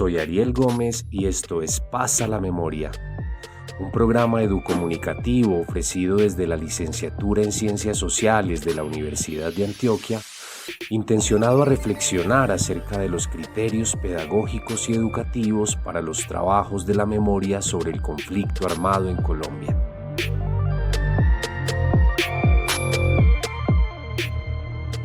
soy Ariel Gómez y esto es Pasa la Memoria, un programa educomunicativo ofrecido desde la Licenciatura en Ciencias Sociales de la Universidad de Antioquia, intencionado a reflexionar acerca de los criterios pedagógicos y educativos para los trabajos de la memoria sobre el conflicto armado en Colombia.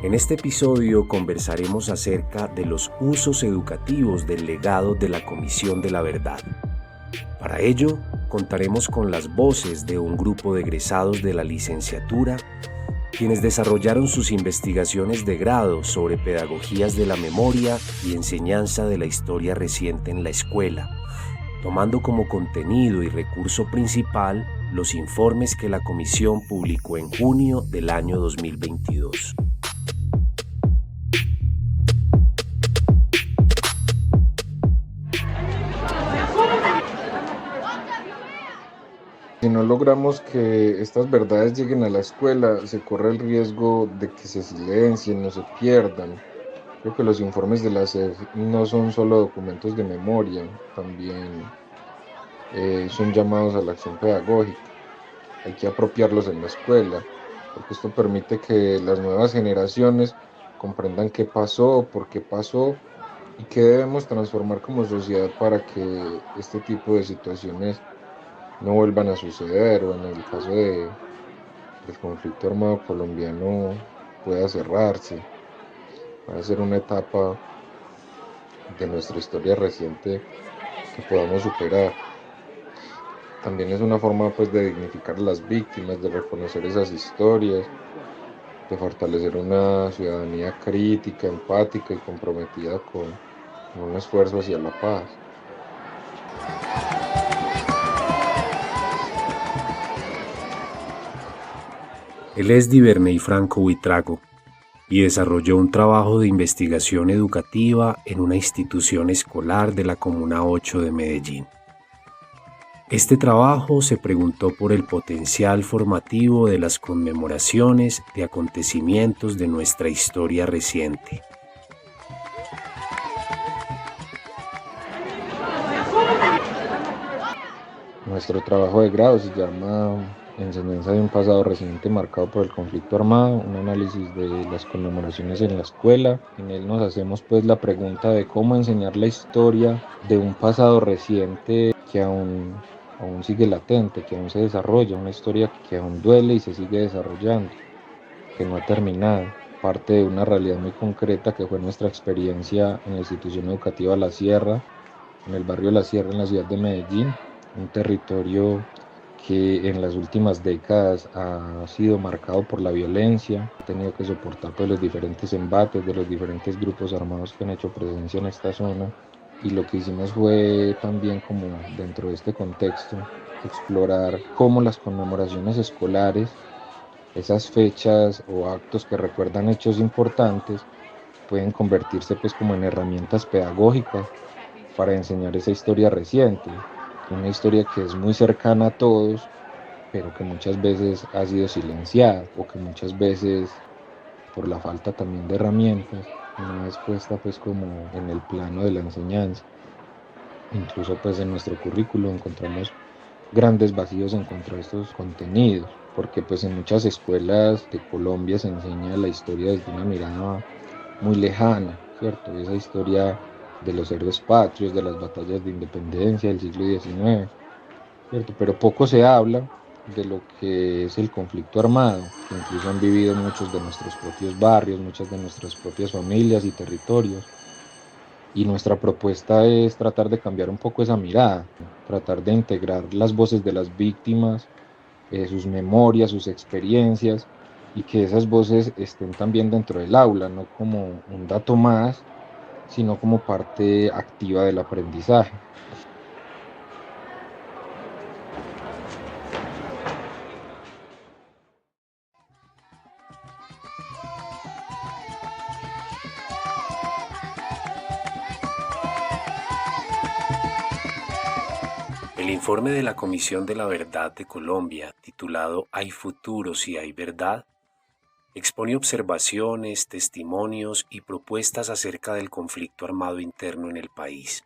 En este episodio conversaremos acerca de los usos educativos del legado de la Comisión de la Verdad. Para ello, contaremos con las voces de un grupo de egresados de la licenciatura, quienes desarrollaron sus investigaciones de grado sobre pedagogías de la memoria y enseñanza de la historia reciente en la escuela, tomando como contenido y recurso principal los informes que la comisión publicó en junio del año 2022. Si no logramos que estas verdades lleguen a la escuela, se corre el riesgo de que se silencien o se pierdan. Creo que los informes de la SEF no son solo documentos de memoria, también son llamados a la acción pedagógica. Hay que apropiarlos en la escuela, porque esto permite que las nuevas generaciones comprendan qué pasó, por qué pasó y qué debemos transformar como sociedad para que este tipo de situaciones no vuelvan a suceder o en el caso del conflicto armado colombiano pueda cerrarse. Va a ser una etapa de nuestra historia reciente que podamos superar. También es una forma pues de dignificar a las víctimas, de reconocer esas historias, de fortalecer una ciudadanía crítica, empática y comprometida con un esfuerzo hacia la paz. Él es Diverney Franco Buitrago y desarrolló un trabajo de investigación educativa en una institución escolar de la Comuna 8 de Medellín. Este trabajo se preguntó por el potencial formativo de las conmemoraciones de acontecimientos de nuestra historia reciente. Nuestro trabajo de grado se llama Enseñanza de un pasado reciente marcado por el conflicto armado, un análisis de las conmemoraciones en la escuela. En él nos hacemos pues la pregunta de cómo enseñar la historia de un pasado reciente que aún sigue latente, que aún se desarrolla, una historia que aún duele y se sigue desarrollando, que no ha terminado. Parte de una realidad muy concreta que fue nuestra experiencia en la institución educativa La Sierra, en el barrio La Sierra en la ciudad de Medellín, un territorio que en las últimas décadas ha sido marcado por la violencia, ha tenido que soportar pues, los diferentes embates de los diferentes grupos armados que han hecho presencia en esta zona. Y lo que hicimos fue también como dentro de este contexto explorar cómo las conmemoraciones escolares, esas fechas o actos que recuerdan hechos importantes, pueden convertirse pues como en herramientas pedagógicas para enseñar esa historia reciente, una historia que es muy cercana a todos, pero que muchas veces ha sido silenciada o que muchas veces por la falta también de herramientas no es puesta pues como en el plano de la enseñanza. Incluso pues en nuestro currículo encontramos grandes vacíos en cuanto a estos contenidos, porque pues en muchas escuelas de Colombia se enseña la historia desde una mirada muy lejana, ¿cierto? Esa historia de los héroes patrios, de las batallas de independencia del siglo XIX, ¿cierto? Pero poco se habla de lo que es el conflicto armado, que incluso han vivido muchos de nuestros propios barrios, muchas de nuestras propias familias y territorios. Y nuestra propuesta es tratar de cambiar un poco esa mirada, tratar de integrar las voces de las víctimas, sus memorias, sus experiencias, y que esas voces estén también dentro del aula, no como un dato más, sino como parte activa del aprendizaje. El informe de la Comisión de la Verdad de Colombia, titulado Hay futuro si hay verdad, expone observaciones, testimonios y propuestas acerca del conflicto armado interno en el país.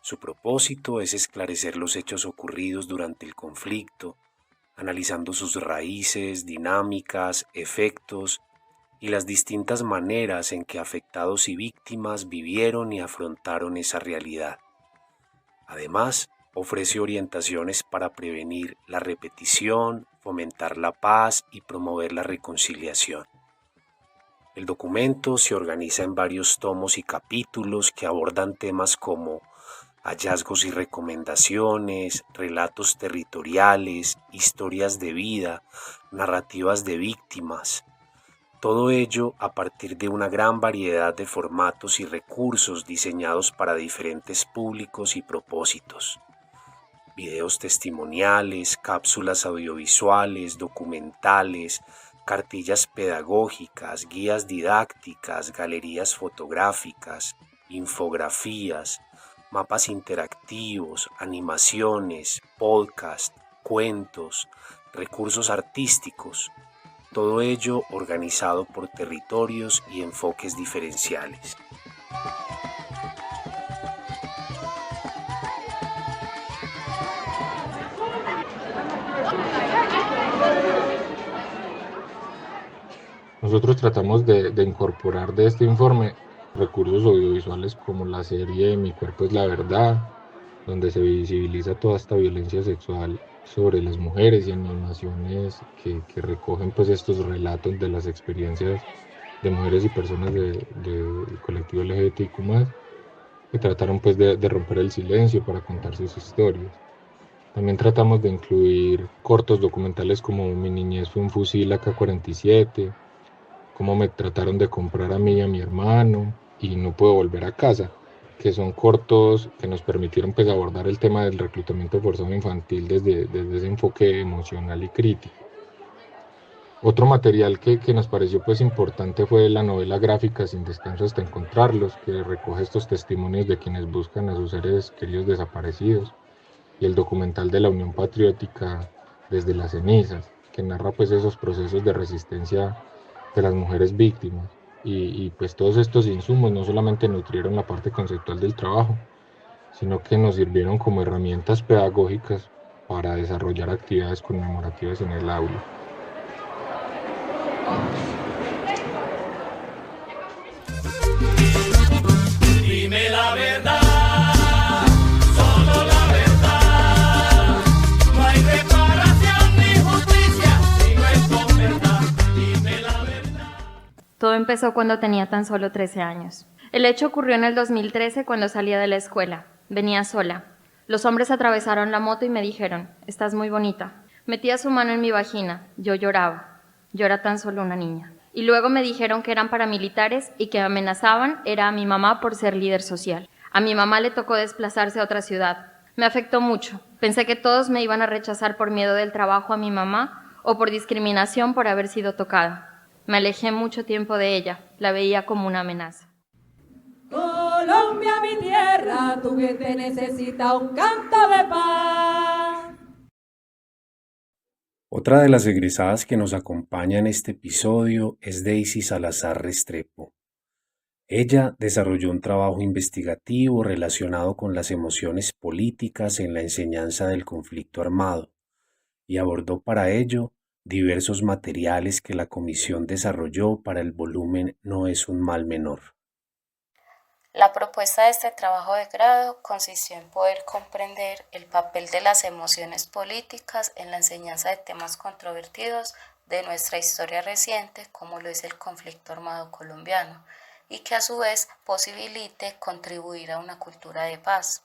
Su propósito es esclarecer los hechos ocurridos durante el conflicto, analizando sus raíces, dinámicas, efectos y las distintas maneras en que afectados y víctimas vivieron y afrontaron esa realidad. Además, ofrece orientaciones para prevenir la repetición, fomentar la paz y promover la reconciliación. El documento se organiza en varios tomos y capítulos que abordan temas como hallazgos y recomendaciones, relatos territoriales, historias de vida, narrativas de víctimas. Todo ello a partir de una gran variedad de formatos y recursos diseñados para diferentes públicos y propósitos. Videos testimoniales, cápsulas audiovisuales, documentales, cartillas pedagógicas, guías didácticas, galerías fotográficas, infografías, mapas interactivos, animaciones, podcast, cuentos, recursos artísticos, todo ello organizado por territorios y enfoques diferenciales. Nosotros tratamos de incorporar de este informe recursos audiovisuales como la serie Mi cuerpo es la verdad, donde se visibiliza toda esta violencia sexual sobre las mujeres y animaciones que recogen pues estos relatos de las experiencias de mujeres y personas del colectivo LGBTIQ+, que trataron pues de romper el silencio para contar sus historias. También tratamos de incluir cortos documentales como Mi niñez fue un fusil AK-47, cómo me trataron de comprar a mí y a mi hermano y no puedo volver a casa, que son cortos que nos permitieron pues abordar el tema del reclutamiento forzado infantil desde ese enfoque emocional y crítico. Otro material que nos pareció pues importante fue la novela gráfica Sin descanso hasta encontrarlos, que recoge estos testimonios de quienes buscan a sus seres queridos desaparecidos, y el documental de la Unión Patriótica Desde las cenizas, que narra pues esos procesos de resistencia de las mujeres víctimas. Y pues todos estos insumos no solamente nutrieron la parte conceptual del trabajo, sino que nos sirvieron como herramientas pedagógicas para desarrollar actividades conmemorativas en el aula. Dime la verdad, solo la verdad. No hay reparación ni justicia si no es con verdad. Dime la verdad. Todo empezó cuando tenía tan solo 13 años. El hecho ocurrió en el 2013 cuando salía de la escuela. Venía sola. Los hombres atravesaron la moto y me dijeron, estás muy bonita. Metía su mano en mi vagina. Yo lloraba. Yo era tan solo una niña. Y luego me dijeron que eran paramilitares y que amenazaban era a mi mamá por ser líder social. A mi mamá le tocó desplazarse a otra ciudad. Me afectó mucho. Pensé que todos me iban a rechazar por miedo del trabajo a mi mamá o por discriminación por haber sido tocada. Me alejé mucho tiempo de ella. La veía como una amenaza. Colombia, mi tierra, tu gente necesita un canto de paz. Otra de las egresadas que nos acompaña en este episodio es Daisy Salazar Restrepo. Ella desarrolló un trabajo investigativo relacionado con las emociones políticas en la enseñanza del conflicto armado y abordó para ello diversos materiales que la comisión desarrolló para el volumen No es un mal menor. La propuesta de este trabajo de grado consistió en poder comprender el papel de las emociones políticas en la enseñanza de temas controvertidos de nuestra historia reciente, como lo es el conflicto armado colombiano, y que a su vez posibilite contribuir a una cultura de paz.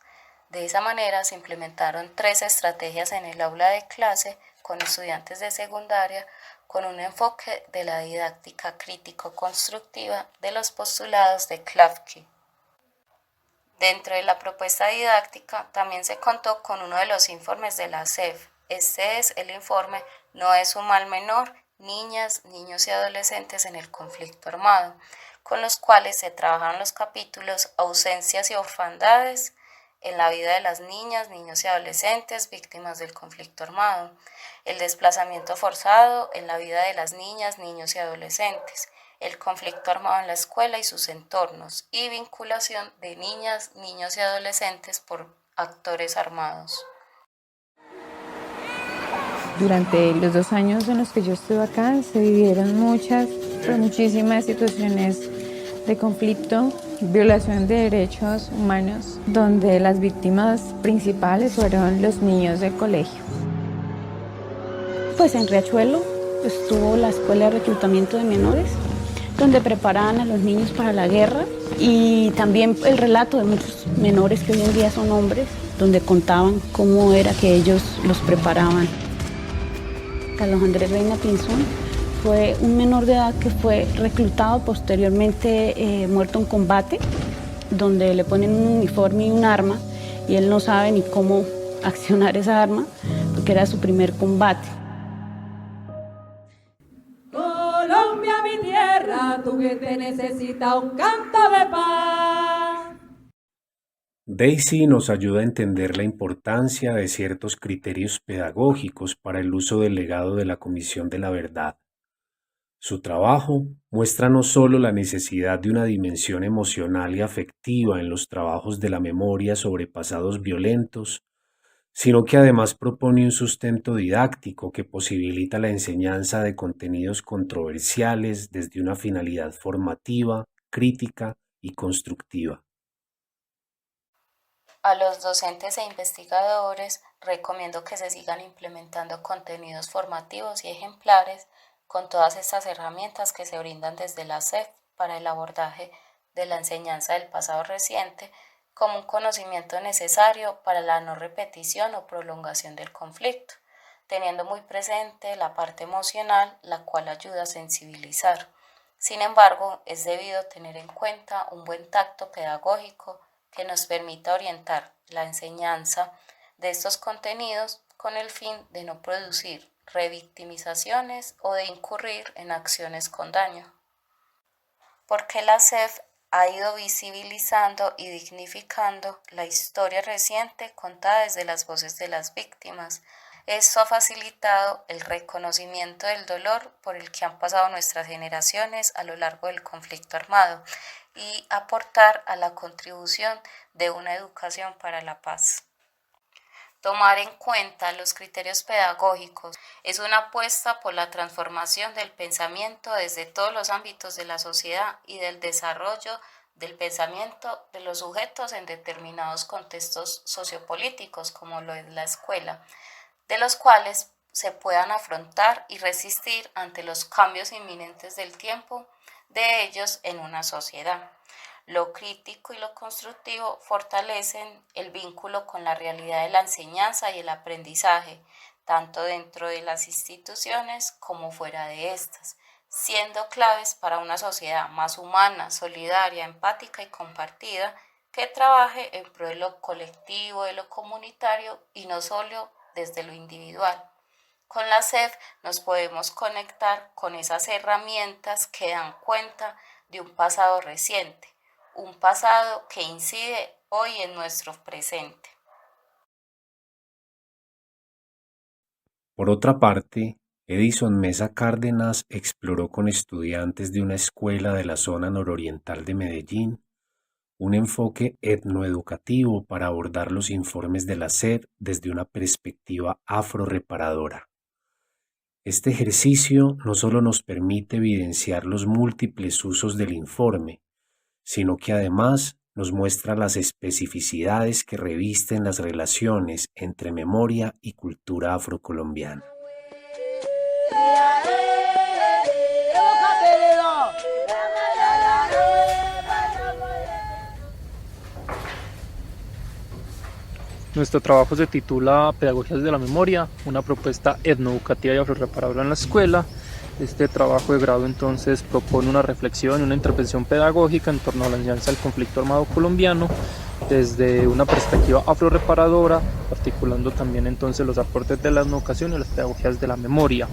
De esa manera se implementaron 3 estrategias en el aula de clase con estudiantes de secundaria con un enfoque de la didáctica crítico-constructiva de los postulados de Klafki. Dentro de la propuesta didáctica también se contó con uno de los informes de la SEF. Este es el informe No es un mal menor, niñas, niños y adolescentes en el conflicto armado, con los cuales se trabajan los capítulos Ausencias y orfandades en la vida de las niñas, niños y adolescentes víctimas del conflicto armado, el desplazamiento forzado en la vida de las niñas, niños y adolescentes, el conflicto armado en la escuela y sus entornos, y vinculación de niñas, niños y adolescentes por actores armados. Durante los 2 años en los que yo estuve acá se vivieron muchísimas situaciones de conflicto, violación de derechos humanos, donde las víctimas principales fueron los niños del colegio. Pues en Riachuelo estuvo la escuela de reclutamiento de menores, donde preparaban a los niños para la guerra, y también el relato de muchos menores que hoy en día son hombres, donde contaban cómo era que ellos los preparaban. Carlos Andrés Reina Pinzón fue un menor de edad que fue reclutado, posteriormente muerto en combate, donde le ponen un uniforme y un arma, y él no sabe ni cómo accionar esa arma, porque era su primer combate. Colombia, mi tierra, tu gente necesita un canto de paz. Daisy nos ayuda a entender la importancia de ciertos criterios pedagógicos para el uso del legado de la Comisión de la Verdad. Su trabajo muestra no solo la necesidad de una dimensión emocional y afectiva en los trabajos de la memoria sobre pasados violentos, sino que además propone un sustento didáctico que posibilita la enseñanza de contenidos controversiales desde una finalidad formativa, crítica y constructiva. A los docentes e investigadores recomiendo que se sigan implementando contenidos formativos y ejemplares con todas estas herramientas que se brindan desde la SEF para el abordaje de la enseñanza del pasado reciente como un conocimiento necesario para la no repetición o prolongación del conflicto, teniendo muy presente la parte emocional, la cual ayuda a sensibilizar. Sin embargo, es debido tener en cuenta un buen tacto pedagógico que nos permita orientar la enseñanza de estos contenidos con el fin de no producir revictimizaciones o de incurrir en acciones con daño. Porque la SEF ha ido visibilizando y dignificando la historia reciente contada desde las voces de las víctimas. Esto ha facilitado el reconocimiento del dolor por el que han pasado nuestras generaciones a lo largo del conflicto armado y aportar a la contribución de una educación para la paz. Tomar en cuenta los criterios pedagógicos es una apuesta por la transformación del pensamiento desde todos los ámbitos de la sociedad y del desarrollo del pensamiento de los sujetos en determinados contextos sociopolíticos, como lo es la escuela, de los cuales se puedan afrontar y resistir ante los cambios inminentes del tiempo de ellos en una sociedad. Lo crítico y lo constructivo fortalecen el vínculo con la realidad de la enseñanza y el aprendizaje, tanto dentro de las instituciones como fuera de estas, siendo claves para una sociedad más humana, solidaria, empática y compartida, que trabaje en pro de lo colectivo, de lo comunitario y no solo desde lo individual. Con la SEF nos podemos conectar con esas herramientas que dan cuenta de un pasado reciente, un pasado que incide hoy en nuestro presente. Por otra parte, Edison Mesa Cárdenas exploró con estudiantes de una escuela de la zona nororiental de Medellín un enfoque etnoeducativo para abordar los informes de la SED desde una perspectiva afroreparadora. Este ejercicio no solo nos permite evidenciar los múltiples usos del informe, sino que además nos muestra las especificidades que revisten las relaciones entre memoria y cultura afrocolombiana. Nuestro trabajo se titula Pedagogías de la Memoria, una propuesta etnoeducativa y afroreparadora en la escuela. Este trabajo de grado entonces propone una reflexión y una intervención pedagógica en torno a la enseñanza del conflicto armado colombiano desde una perspectiva afroreparadora, articulando también entonces los aportes de la etnoeducación y las pedagogías de la memoria.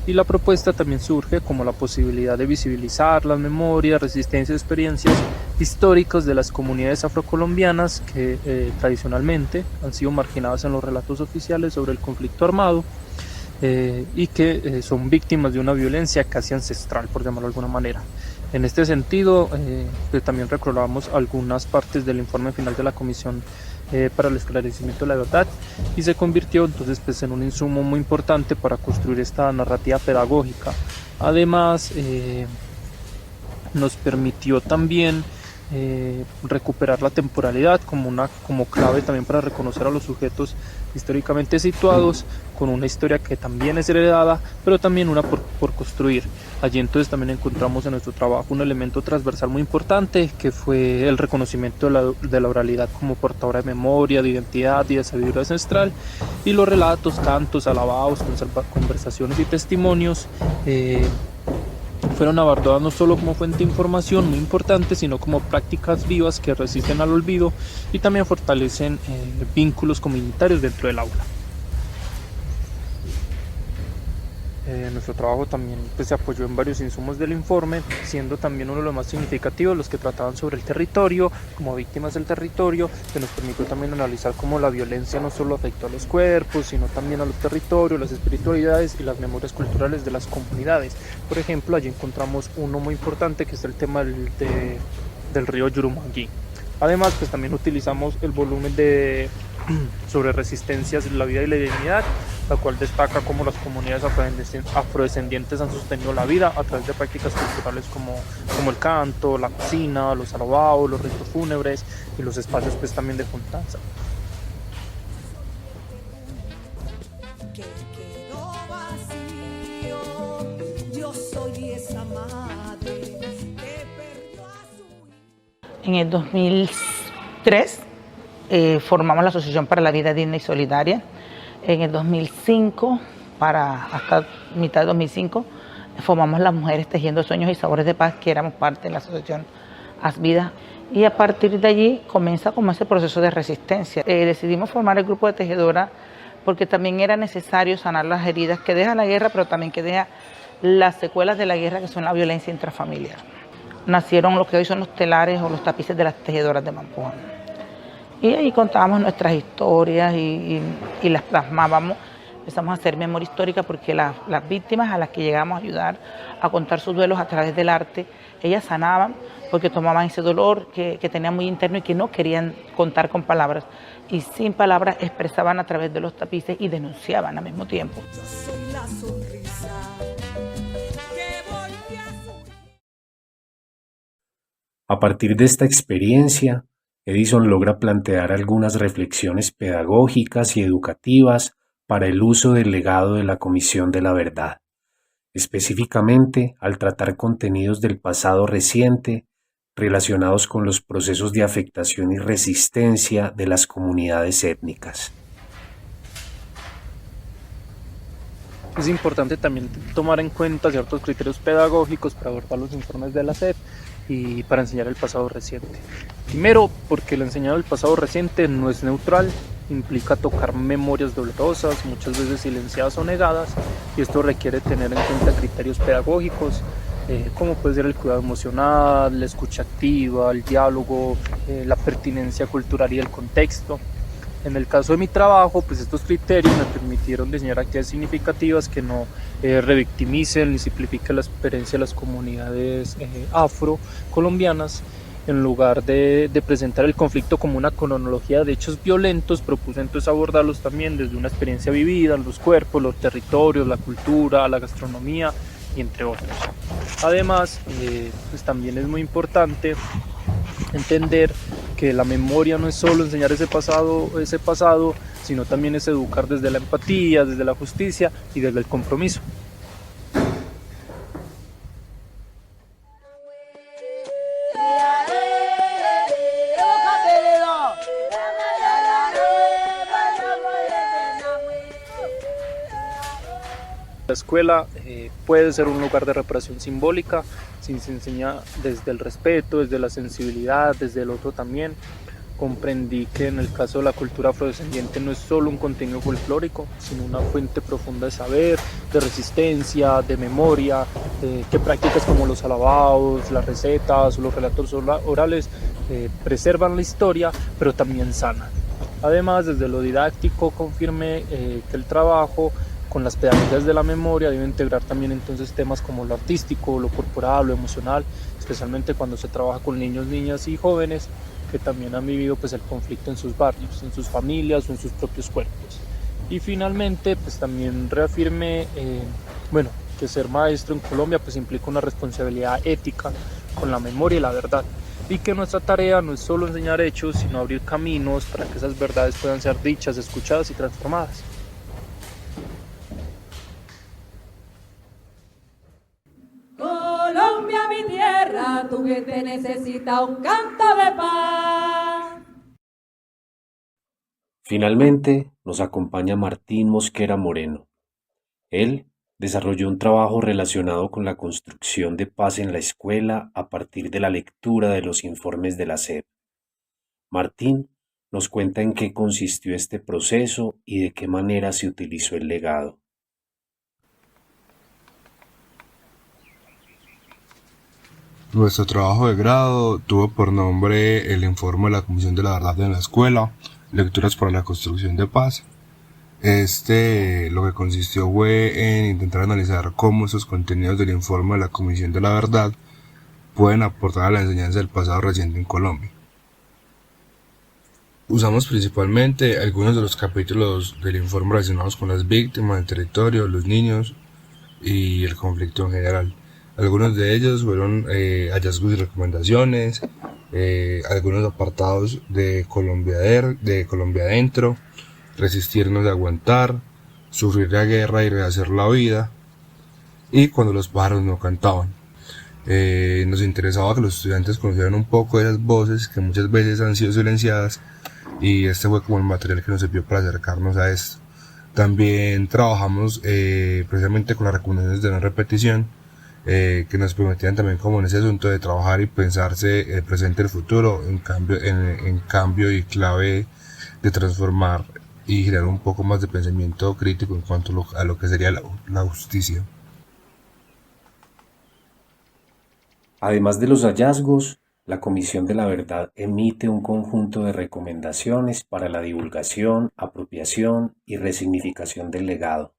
Y la propuesta también surge como la posibilidad de visibilizar las memorias, resistencias y experiencias históricas de las comunidades afrocolombianas que tradicionalmente han sido marginadas en los relatos oficiales sobre el conflicto armado, y que son víctimas de una violencia casi ancestral, por llamarlo de alguna manera. En este sentido, también recordamos algunas partes del informe final de la Comisión para el Esclarecimiento de la Verdad, y se convirtió entonces pues, en un insumo muy importante para construir esta narrativa pedagógica. Además, nos permitió también recuperar la temporalidad como clave también para reconocer a los sujetos históricamente situados con una historia que también es heredada, pero también una por construir. Allí entonces también encontramos en nuestro trabajo un elemento transversal muy importante, que fue el reconocimiento de la oralidad como portadora de memoria, de identidad y de sabiduría ancestral, y los relatos, cantos, alabados, conversaciones y testimonios fueron abordadas no solo como fuente de información muy importante, sino como prácticas vivas que resisten al olvido y también fortalecen vínculos comunitarios dentro del aula. Nuestro trabajo también pues, se apoyó en varios insumos del informe, siendo también uno de los más significativos los que trataban sobre el territorio, como víctimas del territorio, que nos permitió también analizar cómo la violencia no solo afectó a los cuerpos, sino también a los territorios, las espiritualidades y las memorias culturales de las comunidades. Por ejemplo, allí encontramos uno muy importante, que es el tema del río Yurumangui. Además, pues también utilizamos el volumen sobre resistencias, la vida y la dignidad, la cual destaca cómo las comunidades afrodescendientes han sostenido la vida a través de prácticas culturales como el canto, la cocina, los alabados, los ritos fúnebres y los espacios pues también de juntanza. En el 2003 formamos la Asociación para la Vida Digna y Solidaria. En el 2005, hasta mitad de 2005, formamos las Mujeres Tejiendo Sueños y Sabores de Paz, que éramos parte de la Asociación Haz Vida. Y a partir de allí comienza como ese proceso de resistencia. Decidimos formar el grupo de tejedoras porque también era necesario sanar las heridas que deja la guerra, pero también que deja las secuelas de la guerra, que son la violencia intrafamiliar. Nacieron lo que hoy son los telares o los tapices de las tejedoras de Mampoa. Y ahí contábamos nuestras historias y las plasmábamos. Empezamos a hacer memoria histórica porque las víctimas a las que llegamos a ayudar a contar sus duelos a través del arte, ellas sanaban porque tomaban ese dolor que tenían muy interno y que no querían contar con palabras. Y sin palabras expresaban a través de los tapices y denunciaban al mismo tiempo. Yo soy la sonrisa que volví a surgir. A partir de esta experiencia, Edison logra plantear algunas reflexiones pedagógicas y educativas para el uso del legado de la Comisión de la Verdad, específicamente al tratar contenidos del pasado reciente relacionados con los procesos de afectación y resistencia de las comunidades étnicas. Es importante también tomar en cuenta ciertos criterios pedagógicos para abordar los informes de la SEP y para enseñar el pasado reciente. Primero, porque el enseñado del pasado reciente no es neutral, implica tocar memorias dolorosas, muchas veces silenciadas o negadas, y esto requiere tener en cuenta criterios pedagógicos, como puede ser el cuidado emocional, la escucha activa, el diálogo, la pertinencia cultural y el contexto. En el caso de mi trabajo, pues estos criterios me permitieron diseñar actividades significativas que no revictimicen ni simplifiquen la experiencia de las comunidades afro-colombianas. En lugar de presentar el conflicto como una cronología de hechos violentos, propuse entonces abordarlos también desde una experiencia vivida, los cuerpos, los territorios, la cultura, la gastronomía y entre otros. Además, pues también es muy importante entender que la memoria no es solo enseñar ese pasado, sino también es educar desde la empatía, desde la justicia y desde el compromiso. La escuela puede ser un lugar de reparación simbólica, si se enseña desde el respeto, desde la sensibilidad, desde el otro también. Comprendí que en el caso de la cultura afrodescendiente no es solo un contenido folclórico, sino una fuente profunda de saber, de resistencia, de memoria, que prácticas como los alabados, las recetas o los relatos orales preservan la historia, pero también sanan. Además, desde lo didáctico confirmé que el trabajo con las pedagogías de la memoria debe integrar también entonces temas como lo artístico, lo corporal, lo emocional, especialmente cuando se trabaja con niños, niñas y jóvenes que también han vivido pues el conflicto en sus barrios, en sus familias o en sus propios cuerpos. Y finalmente pues también reafirme que ser maestro en Colombia pues implica una responsabilidad ética con la memoria y la verdad, y que nuestra tarea no es solo enseñar hechos, sino abrir caminos para que esas verdades puedan ser dichas, escuchadas y transformadas. Colombia, mi tierra, tu gente necesita un canto de paz. Finalmente, nos acompaña Martín Mosquera Moreno. Él desarrolló un trabajo relacionado con la construcción de paz en la escuela a partir de la lectura de los informes de la SEP. Martín nos cuenta en qué consistió este proceso y de qué manera se utilizó el legado. Nuestro trabajo de grado tuvo por nombre el informe de la Comisión de la Verdad en la Escuela, Lecturas para la Construcción de Paz. Lo que consistió fue en intentar analizar cómo esos contenidos del informe de la Comisión de la Verdad pueden aportar a la enseñanza del pasado reciente en Colombia. Usamos principalmente algunos de los capítulos del informe relacionados con las víctimas, el territorio, los niños y el conflicto en general. Algunos de ellos fueron hallazgos y recomendaciones, algunos apartados de Colombia Adentro, resistirnos de aguantar, sufrir la guerra y rehacer la vida, y cuando los pájaros no cantaban. Nos interesaba que los estudiantes conocieran un poco de las voces que muchas veces han sido silenciadas, y este fue como el material que nos sirvió para acercarnos a esto. También trabajamos precisamente con las recomendaciones de no repetición, que nos permitían también como en ese asunto de trabajar y pensarse el presente y el futuro en cambio y clave de transformar y generar un poco más de pensamiento crítico en cuanto a lo que sería la justicia. Además de los hallazgos, la Comisión de la Verdad emite un conjunto de recomendaciones para la divulgación, apropiación y resignificación del legado.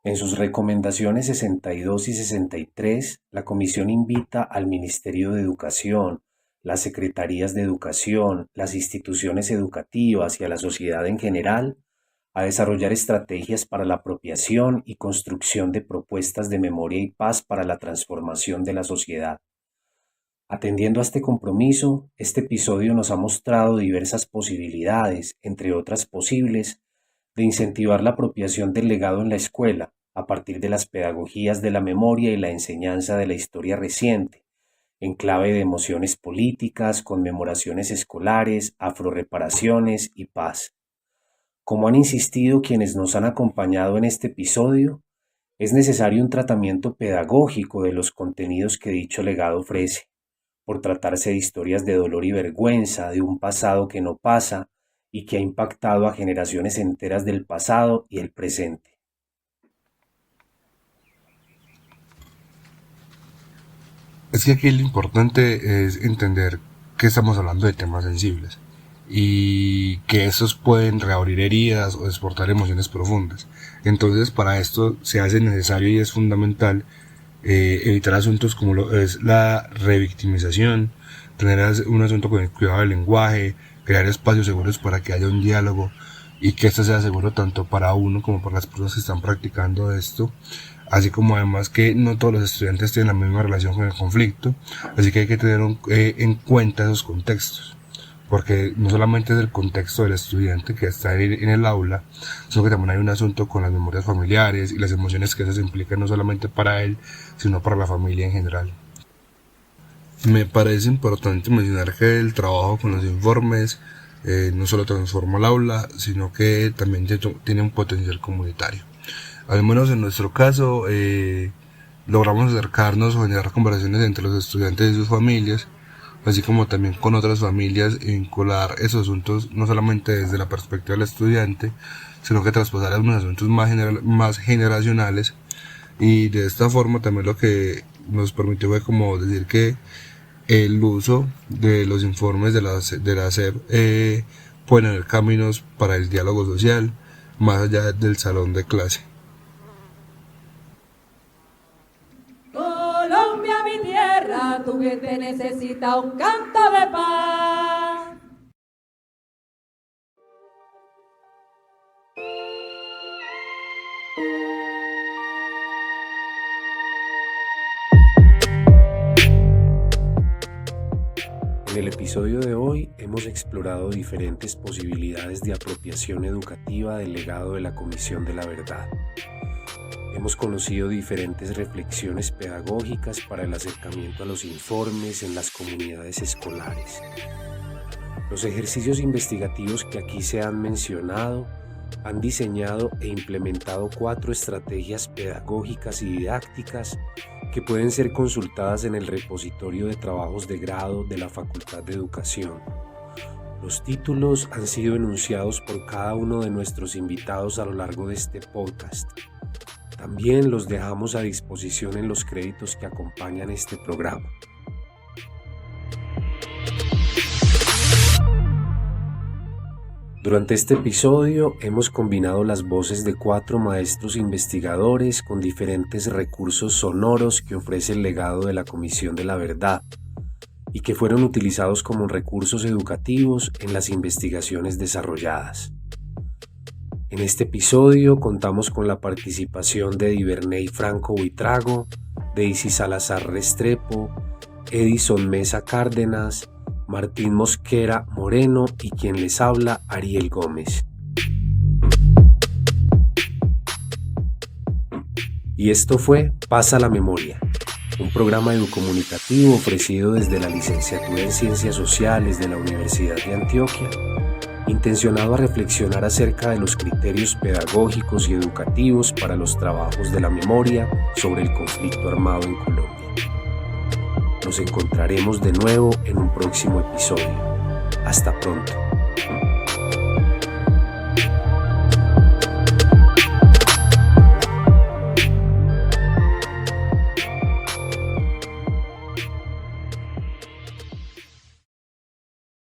En sus recomendaciones 62 y 63, la Comisión invita al Ministerio de Educación, las Secretarías de Educación, las instituciones educativas y a la sociedad en general a desarrollar estrategias para la apropiación y construcción de propuestas de memoria y paz para la transformación de la sociedad. Atendiendo a este compromiso, este episodio nos ha mostrado diversas posibilidades, entre otras posibles, de incentivar la apropiación del legado en la escuela a partir de las pedagogías de la memoria y la enseñanza de la historia reciente, en clave de emociones políticas, conmemoraciones escolares, afrorreparaciones y paz. Como han insistido quienes nos han acompañado en este episodio, es necesario un tratamiento pedagógico de los contenidos que dicho legado ofrece, por tratarse de historias de dolor y vergüenza, de un pasado que no pasa y que ha impactado a generaciones enteras del pasado y el presente. Es que aquí lo importante es entender que estamos hablando de temas sensibles y que estos pueden reabrir heridas o despertar emociones profundas. Entonces, para esto se hace necesario y es fundamental evitar asuntos como lo es la revictimización, tener un asunto con el cuidado del lenguaje, crear espacios seguros para que haya un diálogo y que esto sea seguro tanto para uno como para las personas que están practicando esto, así como además que no todos los estudiantes tienen la misma relación con el conflicto, así que hay que tener en cuenta esos contextos, porque no solamente es el contexto del estudiante que está en el aula, sino que también hay un asunto con las memorias familiares y las emociones que eso implica no solamente para él, sino para la familia en general. Me parece importante mencionar que el trabajo con los informes no solo transforma el aula, sino que también tiene un potencial comunitario. Al menos en nuestro caso, logramos acercarnos o generar conversaciones entre los estudiantes y sus familias, así como también con otras familias, y vincular esos asuntos no solamente desde la perspectiva del estudiante, sino que traspasar a unos asuntos más generacionales, y de esta forma también lo que nos permitió fue como decir que el uso de los informes de la SEP pueden haber caminos para el diálogo social, más allá del salón de clase. Colombia, mi tierra, tu gente necesita un canto de paz. En el episodio de hoy hemos explorado diferentes posibilidades de apropiación educativa del legado de la Comisión de la Verdad. Hemos conocido diferentes reflexiones pedagógicas para el acercamiento a los informes en las comunidades escolares. Los ejercicios investigativos que aquí se han mencionado han diseñado e implementado 4 estrategias pedagógicas y didácticas que pueden ser consultadas en el repositorio de trabajos de grado de la Facultad de Educación. Los títulos han sido enunciados por cada uno de nuestros invitados a lo largo de este podcast. También los dejamos a disposición en los créditos que acompañan este programa. Durante este episodio hemos combinado las voces de 4 maestros investigadores con diferentes recursos sonoros que ofrece el legado de la Comisión de la Verdad y que fueron utilizados como recursos educativos en las investigaciones desarrolladas. En este episodio contamos con la participación de Diverney Franco Buitrago, Daisy Salazar Restrepo, Edison Mesa Cárdenas, Martín Mosquera Moreno y quien les habla, Ariel Gómez. Y esto fue Pasa la Memoria, un programa educomunicativo ofrecido desde la Licenciatura en Ciencias Sociales de la Universidad de Antioquia, intencionado a reflexionar acerca de los criterios pedagógicos y educativos para los trabajos de la memoria sobre el conflicto armado en Colombia. Nos encontraremos de nuevo en un próximo episodio. Hasta pronto.